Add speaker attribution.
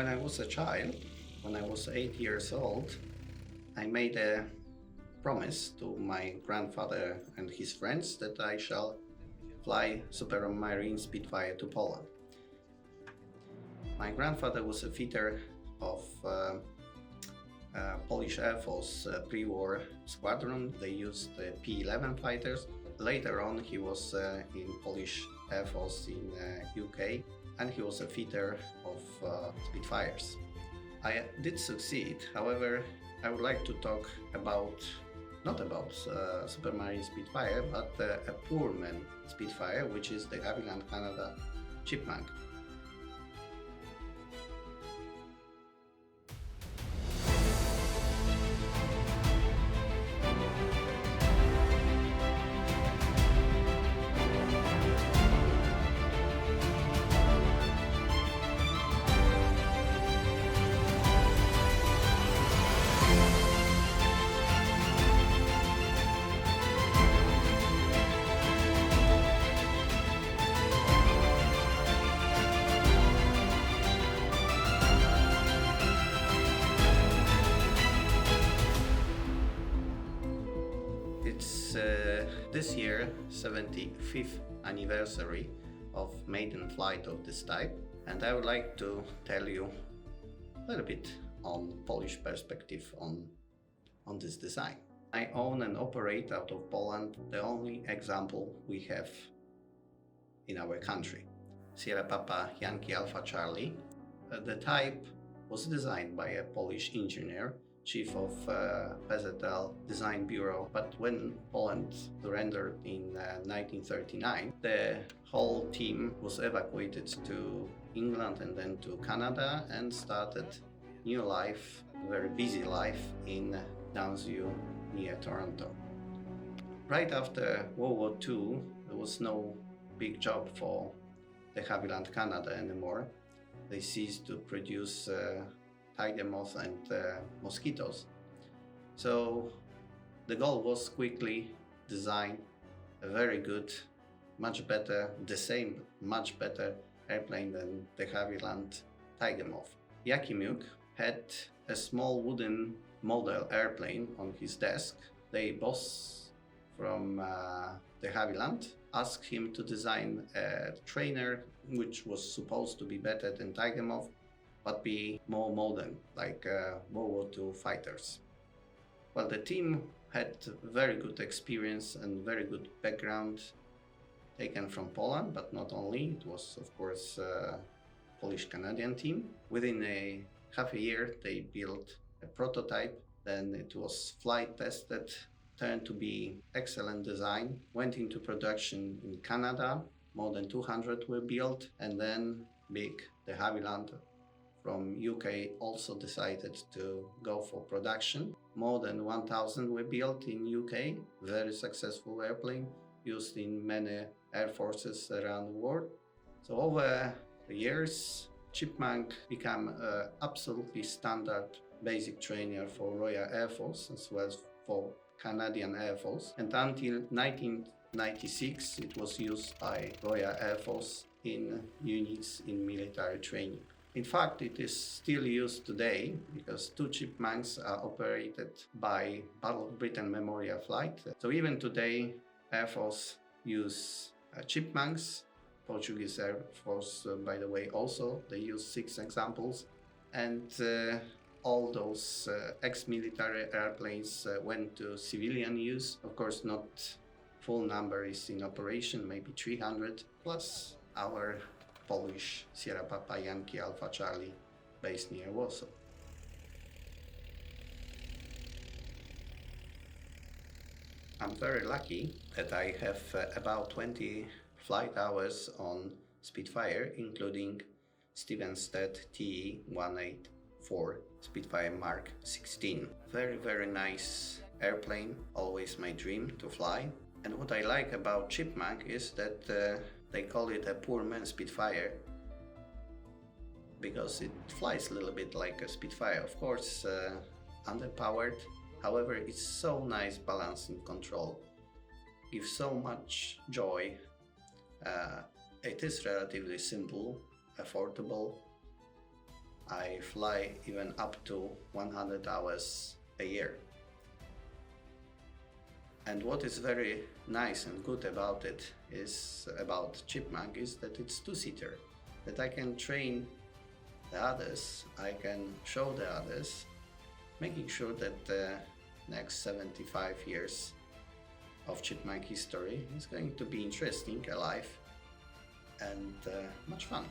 Speaker 1: When I was a child, when I was 8 years old, I made a promise to my grandfather and his friends that I shall fly Supermarine Spitfire to Poland. My grandfather was a fitter of Polish Air Force pre-war squadron. They used P-11 fighters. Later on, he was in Polish Air Force in UK, and he was a fitter of Spitfires. I did succeed. However, I would like to talk about not about Supermarine Spitfire, but a poor man Spitfire, which is the Havilland Canada Chipmunk. It's this year 75th anniversary of Maiden flight of this type, and I would like to tell you a little bit on Polish perspective on this design. I own and operate out of Poland the only example we have in our country, Sierra Papa Yankee Alpha Charlie. The type was designed by a Polish engineer, chief of PZL Design Bureau, but when Poland surrendered in 1939, the whole team was evacuated to England and then to Canada and started new life, very busy life in Downsview near Toronto. Right after World War II, there was no big job for the Havilland Canada anymore. They ceased to produce tiger moth and mosquitoes. So the goal was quickly design a very good, much better airplane than the Havilland tiger moth. Jakimuk had a small wooden model airplane on his desk. The boss from the Havilland asked him to design a trainer which was supposed to be better than tiger moth, but be more modern, like World War II fighters. Well, the team had very good experience and very good background taken from Poland, but not only. It was, of course, a Polish-Canadian team. Within a half a year, they built a prototype. Then it was flight tested, turned to be excellent design, went into production in Canada. More than 200 were built, and then the Havilland from UK also decided to go for production. More than 1,000 were built in UK, very successful airplane, used in many air forces around the world. So over the years, Chipmunk became an absolutely standard basic trainer for Royal Air Force as well as for Canadian Air Force. And until 1996, it was used by Royal Air Force in units in military training. In fact, it is still used today because 2 Chipmunks are operated by Battle of Britain Memorial Flight. So even today, Air Force use Chipmunks. Portuguese Air Force, by the way, also, they use 6 examples. And all those ex-military airplanes went to civilian use. Of course, not full number is in operation, maybe 300, plus our Polish Sierra Papa Yankee Alpha Charlie based near Warsaw. I'm very lucky that I have about 20 flight hours on Spitfire, including Stevenstead TE-184 Spitfire Mark 16. Very nice airplane, always my dream to fly. And what I like about Chipmunk is that they call it a poor man Spitfire because it flies a little bit like a Spitfire. Of course, underpowered. However, it's so nice balance and control. Gives so much joy. It is relatively simple, affordable. I fly even up to 100 hours a year. And what is very nice and good about it is, about Chipmunk, is that it's two-seater, that I can train the others, I can show the others, making sure that the next 75 years of Chipmunk history is going to be interesting, alive, and much fun.